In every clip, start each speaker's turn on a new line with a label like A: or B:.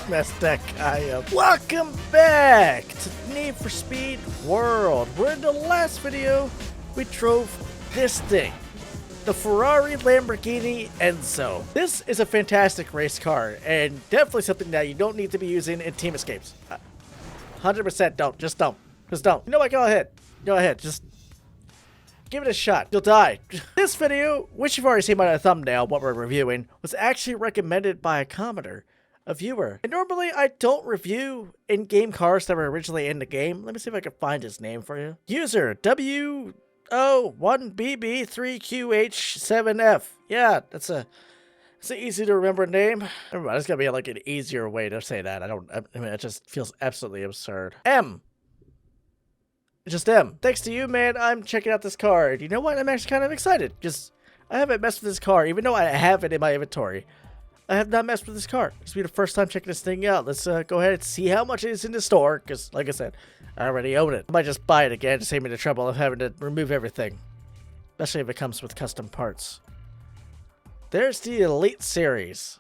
A: messed that guy up. Welcome back to Need for Speed World. Where in the last video, we drove this thing. The Ferrari Lamborghini Enzo. This is a fantastic race car, and definitely something that you don't need to be using in Team Escapes. 100% don't. Just don't. Just don't. You know what? Go ahead. Go ahead. Just give it a shot. You'll die. This video, which you've already seen by the thumbnail, what we're reviewing, was actually recommended by a commenter, a viewer. And normally, I don't review in-game cars that were originally in the game. Let me see if I can find his name for you. User W01BB3QH7F. Yeah, it's an easy to remember name. Never mind, it's gonna be like an easier way to say that. I mean, it just feels absolutely absurd. M. Just M. Thanks to you, man, I'm checking out this car. You know what? I'm actually kind of excited. Just, I haven't messed with this car, even though I have it in my inventory. I have not messed with this car. It's been the first time checking this thing out. Let's go ahead and see how much it is in the store, because, like I said, I already own it. I might just buy it again to save me the trouble of having to remove everything. Especially if it comes with custom parts. There's the Elite Series.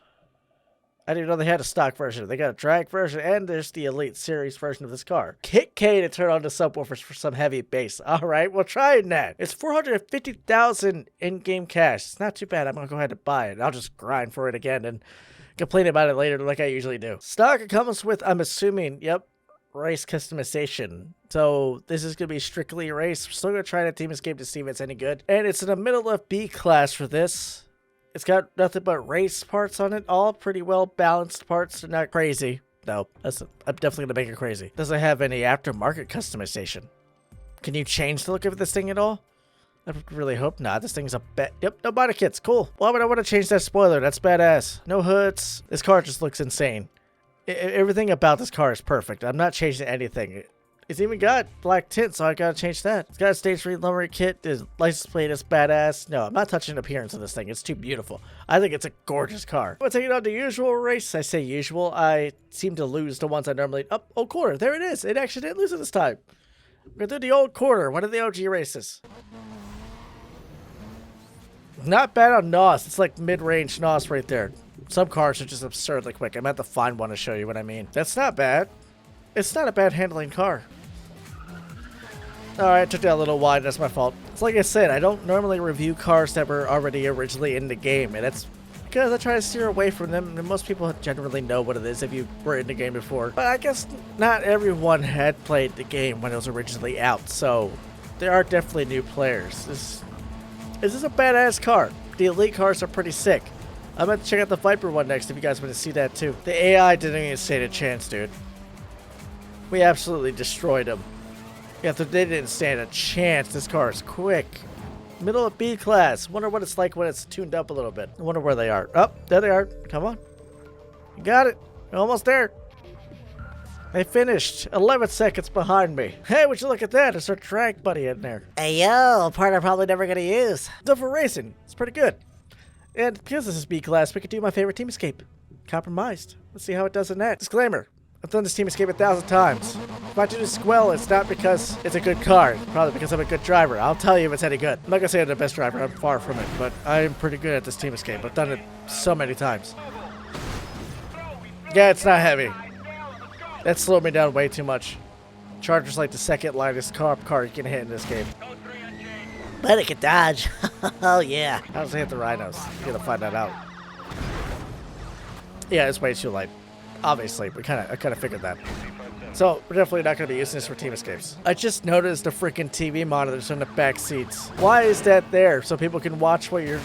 A: I didn't even know they had a stock version. They got a drag version, and there's the Elite Series version of this car. Hit K to turn on the subwoofers for some heavy bass. Alright, we'll try that. It's 450,000 in-game cash. It's not too bad. I'm gonna go ahead and buy it. I'll just grind for it again and complain about it later like I usually do. Stock it comes with, I'm assuming, yep, race customization. So this is gonna be strictly race. We're still gonna try the Team Escape to see if it's any good. And it's in the middle of B class for this. It's got nothing but race parts on it. All pretty well balanced parts. They're not crazy. No, I'm definitely gonna make it crazy. Does it have any aftermarket customization? Can you change the look of this thing at all? I really hope not. This thing's a bet. Yep, no body kits. Cool. Why would I want to change that spoiler? That's badass. No hoods. This car just looks insane. Everything about this car is perfect. I'm not changing anything. It's even got black tint, so I gotta change that. It's got a stage 3 lowering kit. The license plate is badass. No, I'm not touching the appearance of this thing. It's too beautiful. I think it's a gorgeous car. I'm taking on the usual race. I say usual. I seem to lose the ones I normally... Oh, old quarter. There it is. It actually didn't lose it this time. We're gonna do the old quarter. One of the OG races. Not bad on NOS. It's like mid-range NOS right there. Some cars are just absurdly quick. I'm gonna have to find one to show you what I mean. That's not bad. It's not a bad handling car. Alright, took that a little wide, that's my fault. It's like I said, I don't normally review cars that were already originally in the game, and that's because I try to steer away from them, and most people generally know what it is if you were in the game before. But I guess not everyone had played the game when it was originally out, so there are definitely new players. This is a badass car. The Elite cars are pretty sick. I'm going to check out the Viper one next if you guys want to see that too. The AI didn't even stand a chance, dude. We absolutely destroyed them. Yeah, they didn't stand a chance. This car is quick. Middle of B class. Wonder what it's like when it's tuned up a little bit. I wonder where they are. Oh, there they are. Come on. You got it. You're almost there. They finished. 11 seconds behind me. Hey, would you look at that? It's our drag buddy in there.
B: Hey, yo, part I'm probably never going to use.
A: So for racing, it's pretty good. And because this is B class, we could do my favorite Team Escape. Compromised. Let's see how it does in that. Disclaimer. I've done this Team Escape 1,000 times. If I do this well, it's not because it's a good car. It's probably because I'm a good driver. I'll tell you if it's any good. I'm not gonna say I'm the best driver. I'm far from it, but I'm pretty good at this Team Escape. I've done it so many times. Yeah, it's not heavy. That slowed me down way too much. Charger's like the second lightest car you can hit in this game.
B: But it can dodge. Oh, yeah.
A: How does it hit the rhinos? You gotta find that out. Yeah, it's way too light. Obviously, I kind of figured that. So, we're definitely not going to be using this for Team Escapes. I just noticed the freaking TV monitors in the back seats. Why is that there? So people can watch what you're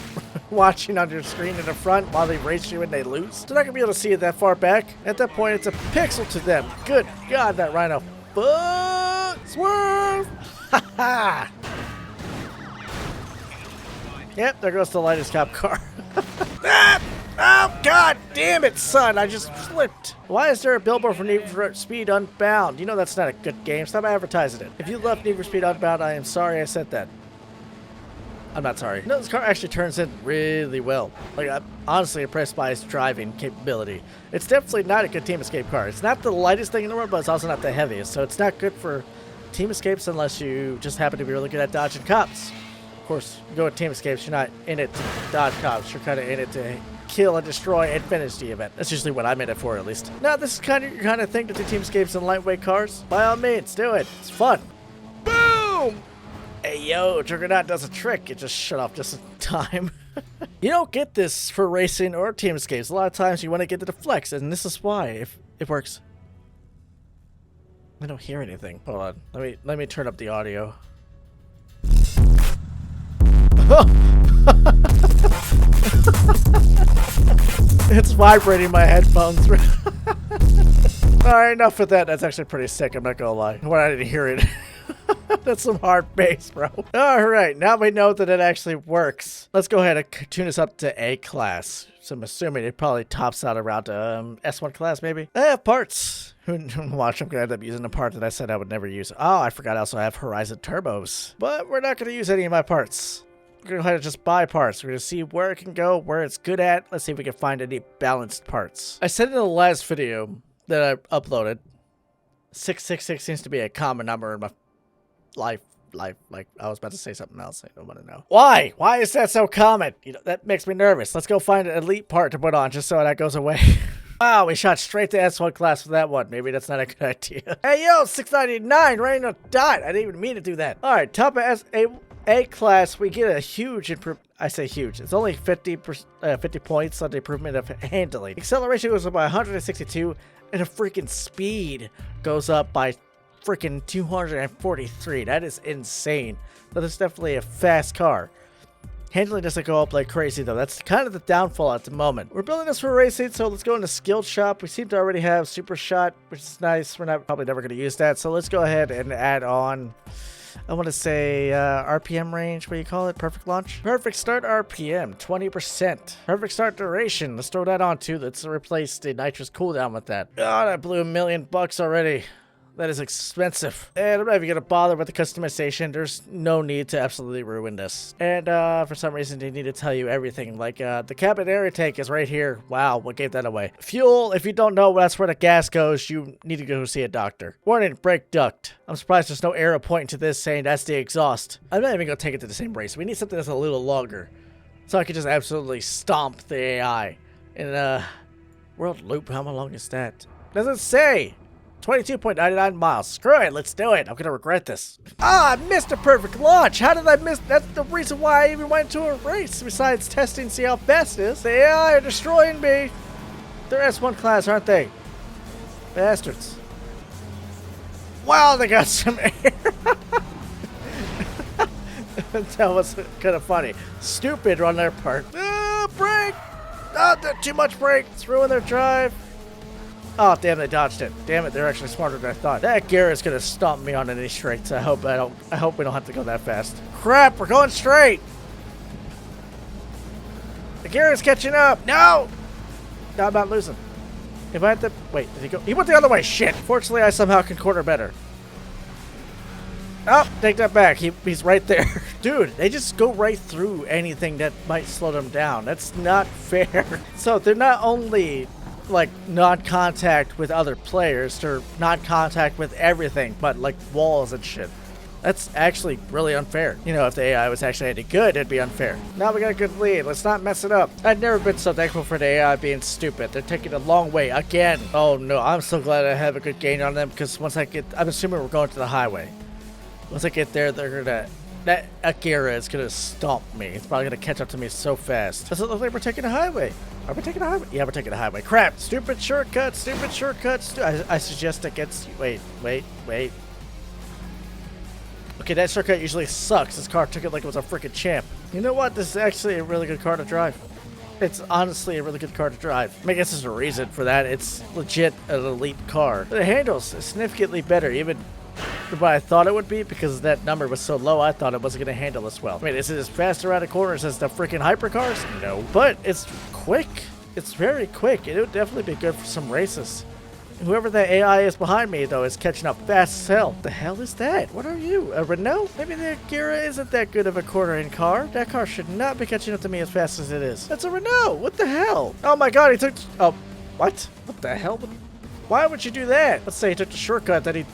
A: watching on your screen in the front while they race you and they lose? They're not going to be able to see it that far back. At that point, it's a pixel to them. Good God, that rhino. Fuck! Swerve! Ha ha! Yep, there goes the lightest cop car. Ah! Oh, God damn it, son. I just flipped. Why is there a billboard for Need for Speed Unbound? You know that's not a good game. Stop advertising it. If you love Need for Speed Unbound, I am sorry I said that. I'm not sorry. No, this car actually turns in really well. Like, I'm honestly impressed by its driving capability. It's definitely not a good Team Escape car. It's not the lightest thing in the world, but it's also not the heaviest. So it's not good for Team Escapes unless you just happen to be really good at dodging cops. Of course, you go with Team Escapes, you're not in it to dodge cops. You're kind of in it to kill and destroy and finish the event. That's usually what I'm in it for, at least. Now, this is kind of thing to do teamscapes and lightweight cars. By all means, do it. It's fun. Boom! Hey, yo, Juggernaut does a trick. It just shut off just in time. You don't get this for racing or teamscapes. A lot of times you want to get to the flex, and this is why. If it works. I don't hear anything. Hold on. Let me turn up the audio. It's vibrating my headphones. Alright, enough with that. That's actually pretty sick, I'm not gonna lie. When I didn't hear it. That's some hard bass, bro. Alright, now we know that it actually works. Let's go ahead and tune this up to A class. So I'm assuming it probably tops out around S1 class, maybe. I have parts. Watch, I'm gonna end up using a part that I said I would never use. Oh, I forgot I also have Horizon Turbos. But we're not gonna use any of my parts. We're gonna go ahead and just buy parts. We're gonna see where it can go, where it's good at. Let's see if we can find any balanced parts. I said in the last video that I uploaded, 666 seems to be a common number in my life. Like, I was about to say something else. I don't want to know. Why? Why is that so common? You know, that makes me nervous. Let's go find an elite part to put on just so that goes away. Wow, we shot straight to S1 class for that one. Maybe that's not a good idea. Hey, yo, 699, right on the dot. I didn't even mean to do that. All right, top of A class, we get a huge improvement. I say huge. It's only 50 points on the improvement of handling. Acceleration goes up by 162, and the freaking speed goes up by freaking 243. That is insane. That is definitely a fast car. Handling doesn't go up like crazy though. That's kind of the downfall at the moment. We're building this for racing, so let's go into skill shop. We seem to already have super shot, which is nice. We're not probably never going to use that, so let's go ahead and add on. I want to say RPM range. What do you call it? Perfect launch. Perfect start RPM 20%. Perfect start duration. Let's throw that on too. Let's replace the nitrous cooldown with that. Oh, that blew $1 million already. That is expensive. And I'm not even going to bother with the customization. There's no need to absolutely ruin this. And for some reason, they need to tell you everything. Like the cabin air tank is right here. Wow, what gave that away? Fuel, if you don't know that's where the gas goes, you need to go see a doctor. Warning, brake duct. I'm surprised there's no arrow pointing to this saying that's the exhaust. I'm not even going to take it to the same race. We need something that's a little longer. So I can just absolutely stomp the AI. In world loop, how long is that? Doesn't say. 22.99 miles. Screw it, let's do it. I'm gonna regret this. Ah, I missed a perfect launch. How did I miss? That's the reason why I even went to a race. Besides testing, see how fast it is. The AI are destroying me. They're S1 class, aren't they? Bastards. Wow, they got some air. That was kind of funny. Stupid on their part. Brake! Oh, too much brake. It's ruined their drive. Oh, damn, they dodged it. Damn it, they're actually smarter than I thought. That gear is gonna stomp me on any straights. I hope we don't have to go that fast. Crap, we're going straight! The gear is catching up! No! No, I'm not losing. If I had to... Wait, did he go? He went the other way! Shit! Fortunately, I somehow can quarter better. Oh, take that back. He's right there. Dude, they just go right through anything that might slow them down. That's not fair. So they're not only like non-contact with other players, they're non-contact with everything, but like walls and shit. That's actually really unfair. You know, if the AI was actually any good, it'd be unfair. Now we got a good lead. Let's not mess it up. I've never been so thankful for the AI being stupid. They're taking a long way again. Oh no, I'm so glad I have a good gain on them, because once I get, I'm assuming we're going to the highway. Once I get there, they're gonna, that Akira is gonna stomp me. It's probably gonna catch up to me so fast. Does it look like we're taking a highway? Are we taking a highway? Yeah, we're taking a highway. Crap! Stupid shortcuts! Stupid shortcuts! I suggest against. Wait. Okay, that shortcut usually sucks. This car took it like it was a freaking champ. You know what? This is actually a really good car to drive. It's honestly a really good car to drive. I mean, I guess there's a reason for that. It's legit an elite car. The handles is significantly better, even than what I thought it would be, because that number was so low, I thought it wasn't going to handle as well. I mean, is it as fast around the corners as the freaking hypercars? No. But it's quick. It's very quick. It would definitely be good for some races. Whoever the AI is behind me, though, is catching up fast as hell. The hell is that? What are you? A Renault? Maybe the Akira isn't that good of a quarter-inch car. That car should not be catching up to me as fast as it is. That's a Renault. What the hell? Oh my god, he took... Oh, what? What the hell? Why would you do that? Let's say he took the shortcut, then he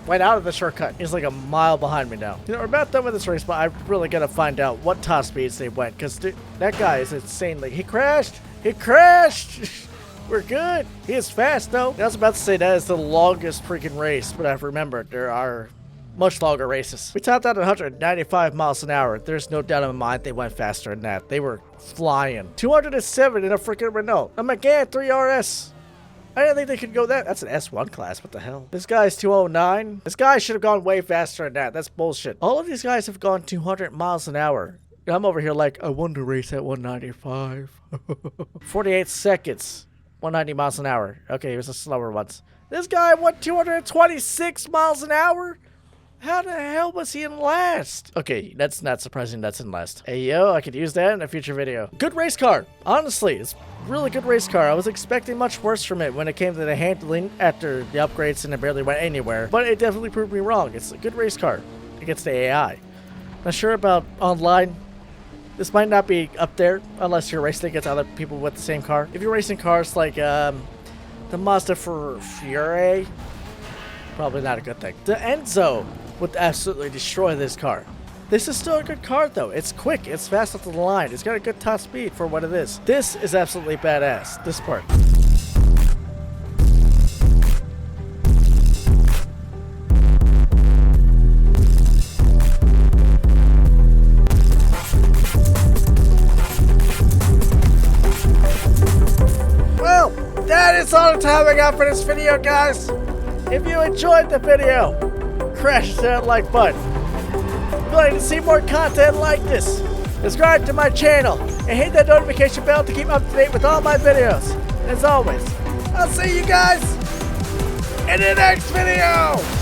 A: went out of the shortcut. He's like a mile behind me now. You know, we're about done with this race, but I really gotta find out what top speeds they went, because that guy is insanely... He crashed! He crashed. We're good. He is fast though. I was about to say that is the longest freaking race, but I've remembered there are much longer races. We topped out at 195 miles an hour. There's no doubt in my mind they went faster than that. They were flying. 207 in a freaking Renault. A Megane 3RS. I didn't think they could go that. That's an S1 class. What the hell? This guy's 209. This guy should have gone way faster than that. That's bullshit. All of these guys have gone 200 miles an hour. I'm over here like, I want to race at 195. 48 seconds. 190 miles an hour. Okay, here's the slower ones. This guy went 226 miles an hour? How the hell was he in last? Okay, that's not surprising that's in last. Hey, yo, I could use that in a future video. Good race car. Honestly, it's a really good race car. I was expecting much worse from it when it came to the handling after the upgrades and it barely went anywhere. But it definitely proved me wrong. It's a good race car against the AI. Not sure about online. This might not be up there unless you're racing against other people with the same car. If you're racing cars like the Mazda for Fury, probably not a good thing. The Enzo would absolutely destroy this car. This is still a good car though. It's quick, it's fast off the line, it's got a good top speed for what it is. This is absolutely badass, this part. Well, that is all the time I got for this video, guys. If you enjoyed the video, crash that like button. If you'd like to see more content like this, subscribe to my channel and hit that notification bell to keep up to date with all my videos. And as always, I'll see you guys in the next video.